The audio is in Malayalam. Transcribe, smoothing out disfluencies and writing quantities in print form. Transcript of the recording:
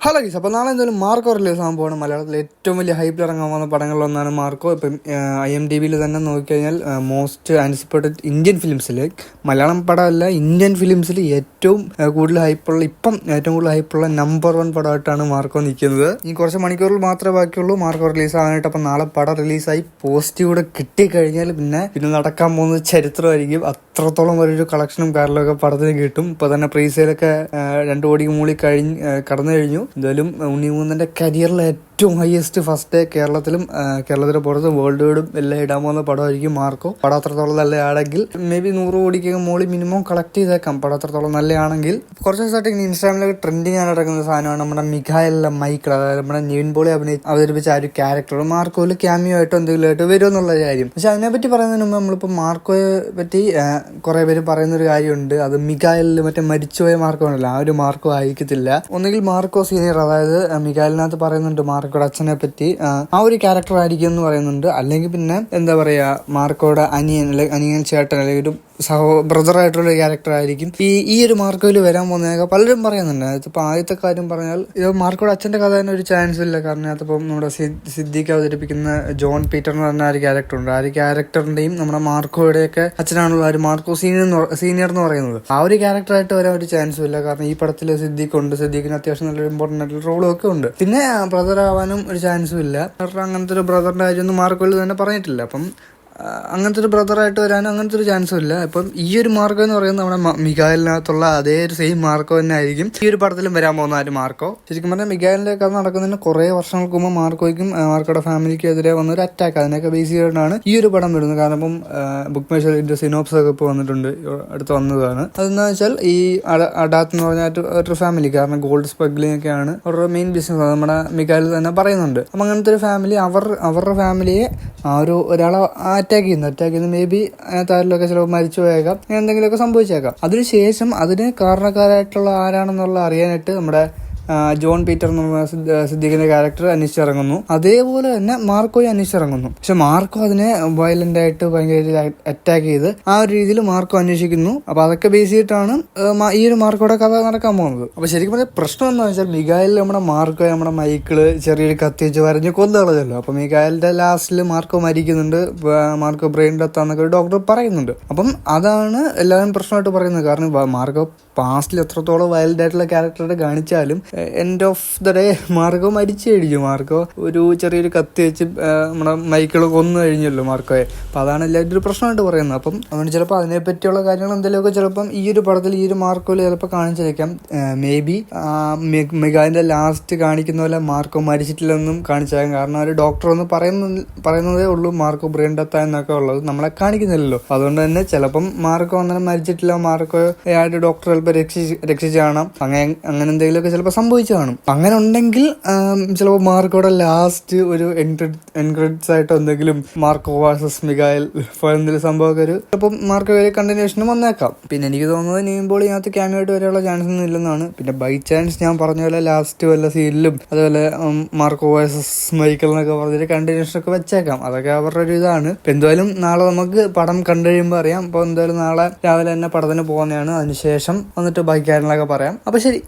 ഹലോ ഗീസ്, അപ്പോൾ നാളെ എന്തായാലും മാർക്കോ റിലീസ് ആകാൻ പോകണം. മലയാളത്തിൽ ഏറ്റവും വലിയ ഹൈപ്പിൽ ഇറങ്ങാൻ പോകുന്ന പടങ്ങളിലൊന്നാണ് മാർക്കോ. ഇപ്പം IMDb തന്നെ നോക്കിക്കഴിഞ്ഞാൽ മോസ്റ്റ് ആൻറ്റിസിപ്പേറ്റഡ് ഇന്ത്യൻ ഫിലിംസിൽ, മലയാളം പടമല്ല ഇന്ത്യൻ ഫിലിംസിൽ ഏറ്റവും കൂടുതൽ ഹൈപ്പുള്ള, ഇപ്പം ഏറ്റവും കൂടുതൽ ഹൈപ്പുള്ള നമ്പർ 1 പടമായിട്ടാണ് മാർക്കോ നിൽക്കുന്നത്. ഈ കുറച്ച് മണിക്കൂറിൽ മാത്രമേ ബാക്കിയുള്ളൂ മാർക്കോ റിലീസ് ആകാനായിട്ട്. അപ്പം നാളെ പടം റിലീസായി പോസിറ്റീവ് കൂടെ കിട്ടിക്കഴിഞ്ഞാൽ പിന്നെ നടക്കാൻ പോകുന്നത് ചരിത്രമായിരിക്കും. അത്രത്തോളം ഒരു കളക്ഷനും കാര്യങ്ങളൊക്കെ പടത്തിന് കിട്ടും. ഇപ്പോൾ തന്നെ പ്രീസെയിലൊക്കെ 2 കോടി മൂളി കടന്നു കഴിഞ്ഞു. എന്തായാലും ഉണ്ണിമൂന്നൻ്റെ കരിയറിലെ ഏറ്റവും ഹയസ്റ്റ് ഫസ്റ്റ് ഡേ കേരളത്തിന് പുറത്ത് വേൾഡ് വൈഡും എല്ലാം ഇടാൻ പോകുന്ന പടമായിരിക്കും മാർക്കോ. പടം അത്രത്തോളം നല്ലതാണെങ്കിൽ മേ ബി 100 കോടിക്കൊക്കെ മോളിൽ മിനിമം കളക്ട് ചെയ്തേക്കാം. പടം അത്രത്തോളം നല്ലതാണെങ്കിൽ. കുറച്ച് ദിവസമായിട്ട് ഇങ്ങനെ ഇൻസ്റ്റാഗ്രാമിലൊക്കെ ട്രെൻഡിങ് ആയി നടക്കുന്ന സാധനമാണ് നമ്മുടെ മിഖായലിലെ മൈക്കിൾ, അതായത് നമ്മുടെ നിവിൻ പോളി അവതരിപ്പിച്ച ആ ഒരു ക്യാരക്ടർ മാർക്കോയിൽ ക്യാമിയോ ആയിട്ടോ എന്തെങ്കിലും ആയിട്ട് വരും എന്നുള്ള കാര്യം. പക്ഷെ അതിനെപ്പറ്റി പറയുന്നതിന് മുമ്പ് നമ്മളിപ്പോൾ മാർക്കോയെ പറ്റി കുറെ പേര് പറയുന്നൊരു കാര്യമുണ്ട്. അത് മിഖായലിൽ മറ്റേ മരിച്ചുപോയ മാർക്കോ ആണല്ലോ, ആ ഒരു മാർക്കോ ആയിരിക്കത്തില്ല. ഒന്നുകിൽ മാർക്കോ സീനിയർ, അതായത് മിഖായലിനകത്ത് പറയുന്നുണ്ട് മാർക്കോയുടെ അച്ഛനെ പറ്റി ആ ഒരു ക്യാരക്ടർ ആയിരിക്കും എന്ന് പറയുന്നുണ്ട്. അല്ലെങ്കിൽ പിന്നെ എന്താ പറയാ, മാർക്കോയുടെ അനിയൻ ചേട്ടൻ അല്ലെങ്കിൽ ഒരു ബ്രദറായിട്ടുള്ള ക്യാരക്ടർ ആയിരിക്കും ഈ ഒരു മാർക്കോയിൽ വരാൻ പോകുന്നതൊക്കെ പലരും പറയുന്നുണ്ട്. ഇപ്പൊ ആദ്യത്തെ കാര്യം പറഞ്ഞാൽ ഇത് മാർക്കോയുടെ അച്ഛന്റെ കഥ തന്നെ ഒരു ചാൻസ് ഇല്ല. കാരണം അതിപ്പം നമ്മുടെ സിദ്ദീഖ് അവതരിപ്പിക്കുന്ന ജോൺ പീറ്റർ എന്ന് പറഞ്ഞ ആ ഒരു ക്യാരക്ടർ ഉണ്ട്. ആ ഒരു ക്യാരക്ടറിന്റെയും നമ്മുടെ മാർക്കോയുടെയൊക്കെ അച്ഛനാണുള്ള ആ ഒരു മാർക്കോ സീനിയർ എന്ന് പറയുന്നത്. ആ ഒരു ക്യാരക്ടറായിട്ട് വരാൻ ഒരു ചാൻസും ഇല്ല. കാരണം ഈ പടത്തിൽ സിദ്ദീഖ് ഉണ്ട്, സിദ്ദീഖിന് അത്യാവശ്യം നല്ലൊരു ഇമ്പോർട്ടൻ്റ് ആയിട്ടുള്ള റോളും ഒക്കെ ഉണ്ട്. പിന്നെ ബ്രദർ ആവാനും ഒരു ചാൻസും ഇല്ല. കാരണം അങ്ങനത്തെ ഒരു ബ്രദറിന്റെ കാര്യമൊന്നും മാർക്കോയിൽ തന്നെ പറഞ്ഞിട്ടില്ല. അപ്പം അങ്ങനത്തെ ഒരു ബ്രദറായിട്ട് വരാനും അങ്ങനത്തെ ഒരു ചാൻസും ഇല്ല. അപ്പം ഈ ഒരു മാർക്കോ എന്ന് പറയുന്നത് നമ്മുടെ മിഖായലിനകത്തുള്ള അതേ ഒരു സെയിം മാർക്കോ തന്നെ ആയിരിക്കും ഈ ഒരു പടത്തിലും വരാൻ പോകുന്ന ആ ഒരു മാർക്കോ. ശരിക്കും പറഞ്ഞാൽ മിഖായലിന്റെ കഥ നടക്കുന്നതിന് കുറേ വർഷങ്ങൾക്ക് മുമ്പ് മാർക്കോയ്ക്കും മാർക്കോയുടെ ഫാമിലിക്കും എതിരെ വന്ന ഒരു അറ്റാക്ക്, അതിനൊക്കെ ബേസ് ചെയ്തിട്ടാണ് ഈ ഒരു പടം വരുന്നത്. കാരണം ഇപ്പം ബുക്ക് മൈ ഷോയിൽ സിനോപ്സ് ഒക്കെ ഇപ്പോൾ വന്നിട്ടുണ്ട്, അടുത്ത് വന്നതാണ്. അതെന്ന് വെച്ചാൽ ഈ അഡാത്ത് എന്ന് പറഞ്ഞ ഒരു ഫാമിലി, കാരണം ഗോൾഡ് സ്മഗ്ലിംഗ് ഒക്കെയാണ് അവരുടെ മെയിൻ ബിസിനസ്, നമ്മുടെ മിഖായൽ തന്നെ പറയുന്നുണ്ട്. അപ്പം അങ്ങനത്തെ ഒരു ഫാമിലി അവരുടെ ഫാമിലിയെ ഒരാളെ അറ്റാക്ക് ചെയ്യുന്നു. മേ ബി അതിനകത്ത് ആരിലൊക്കെ ചിലപ്പോൾ മരിച്ചു പോയേക്കാം, എന്തെങ്കിലുമൊക്കെ സംഭവിച്ചേക്കാം. അതിനുശേഷം അതിന് കാരണക്കാരായിട്ടുള്ള ആരാണെന്നുള്ള അറിയാനായിട്ട് നമ്മുടെ ജോൺ പീറ്റർ എന്ന് പറഞ്ഞ സിദ്ദീഖിന്റെ ക്യാരക്ടർ അന്വേഷിച്ചിറങ്ങുന്നു. അതേപോലെ തന്നെ മാർക്കോയെ അന്വേഷിച്ചിറങ്ങുന്നു. പക്ഷെ മാർക്കോ അതിനെ വയലന്റ് ആയിട്ട് ഭയങ്കര അറ്റാക്ക് ചെയ്ത് ആ ഒരു രീതിയിൽ മാർക്കോ അന്വേഷിക്കുന്നു. അപ്പൊ അതൊക്കെ ബേസ് ചെയ്തിട്ടാണ് ഈ ഒരു മാർക്കോയുടെ കഥ നടക്കാൻ പോകുന്നത്. അപ്പൊ ശരിക്കും പറഞ്ഞാൽ പ്രശ്നം എന്താ വെച്ചാൽ മിഖായലിൽ നമ്മുടെ മാർക്കോ നമ്മുടെ മൈക്കിള് ചെറിയൊരു കത്തി വെച്ച് വരഞ്ഞ് കൊന്നുകളഞ്ഞല്ലോ. അപ്പൊ മിഖായലിന്റെ ലാസ്റ്റിൽ മാർക്കോ മരിക്കുന്നുണ്ട്, മാർക്കോ ബ്രെയിൻ ഡെത്ത് ആണെന്നൊക്കെ ഒരു ഡോക്ടർ പറയുന്നുണ്ട്. അപ്പം അതാണ് എല്ലാവരും പ്രശ്നമായിട്ട് പറയുന്നത്. കാരണം മാർക്കോ പാസ്റ്റിൽ എത്രത്തോളം വൈൽഡ് ആയിട്ടുള്ള ക്യാരക്ടറുടെ കാണിച്ചാലും end of the day Marco മരിച്ചു കഴിഞ്ഞു. മാർക്കോ ഒരു ചെറിയൊരു കത്തി വെച്ച് നമ്മുടെ മൈക്കിള് കൊന്നു കഴിഞ്ഞല്ലോ മാർക്കോയെ. അപ്പം അതാണ് എല്ലാവരും ഒരു പ്രശ്നമായിട്ട് പറയുന്നത്. അപ്പം അതുകൊണ്ട് ചിലപ്പോൾ അതിനെപ്പറ്റിയുള്ള കാര്യങ്ങൾ എന്തെങ്കിലുമൊക്കെ ചിലപ്പം ഈ ഒരു പടത്തിൽ ഈ ഒരു മാർക്കോയിൽ ചിലപ്പോൾ കാണിച്ചിരിക്കാം. മേ ബി മിഖായിൻ്റെ ലാസ്റ്റ് കാണിക്കുന്ന പോലെ മാർക്കോ മരിച്ചിട്ടില്ലെന്നും കാണിച്ചേക്കാം. കാരണം ഒരു ഡോക്ടർ ഒന്ന് പറയുന്നതേ ഉള്ളൂ മാർക്കോ ബ്രെയിൻ ഡെത്ത് എന്നൊക്കെ ഉള്ളത്, നമ്മളെ കാണിക്കുന്നില്ലല്ലോ. അതുകൊണ്ട് തന്നെ ചിലപ്പം മാർക്കോ അന്നേരം മരിച്ചിട്ടില്ല, മാർക്കോ ആയിട്ട് ഡോക്ടർ ചിലപ്പോൾ രക്ഷിച്ച് കാണാം. അങ്ങനെ എന്തെങ്കിലുമൊക്കെ ചിലപ്പോൾ സംഭവിച്ചു കാണും. അങ്ങനെ ഉണ്ടെങ്കിൽ ചിലപ്പോൾ മാർക്കോയുടെ ലാസ്റ്റ് ഒരു എൻക്രെഡിറ്റ്സ് ആയിട്ടോ എന്തെങ്കിലും മാർക്കോ വേഴ്സസ് മിഖായൽ എന്തെങ്കിലും സംഭവമൊക്കെ ചിലപ്പോൾ മാർക്കോ കണ്ടിന്യൂഷനും വന്നേക്കാം. പിന്നെ എനിക്ക് തോന്നുന്നത് നീമ്പോൾ ഇതിനകത്ത് ക്യാമിയോ ആയിട്ട് വരെയുള്ള ചാൻസ് ഒന്നും ഇല്ലെന്നാണ്. പിന്നെ ബൈ ചാൻസ് ഞാൻ പറഞ്ഞ പോലെ ലാസ്റ്റ് വല്ല സീനിലും അതുപോലെ മാർക്കോ വേഴ്സസ് മൈക്കിൾ എന്നൊക്കെ പറഞ്ഞൊരു കണ്ടിന്യൂഷൻ ഒക്കെ വെച്ചേക്കാം. അതൊക്കെ അവരുടെ ഒരു ഇതാണ്. ഇപ്പം എന്തായാലും നാളെ നമുക്ക് പടം കണ്ടു കഴിയുമ്പോൾ അറിയാം. അപ്പോൾ എന്തായാലും നാളെ രാവിലെ തന്നെ പടത്തിന് പോകുന്നതാണ്. അതിനുശേഷം വന്നിട്ട് ബാക്കി കാര്യങ്ങളൊക്കെ പറയാം. അപ്പോൾ ശരി.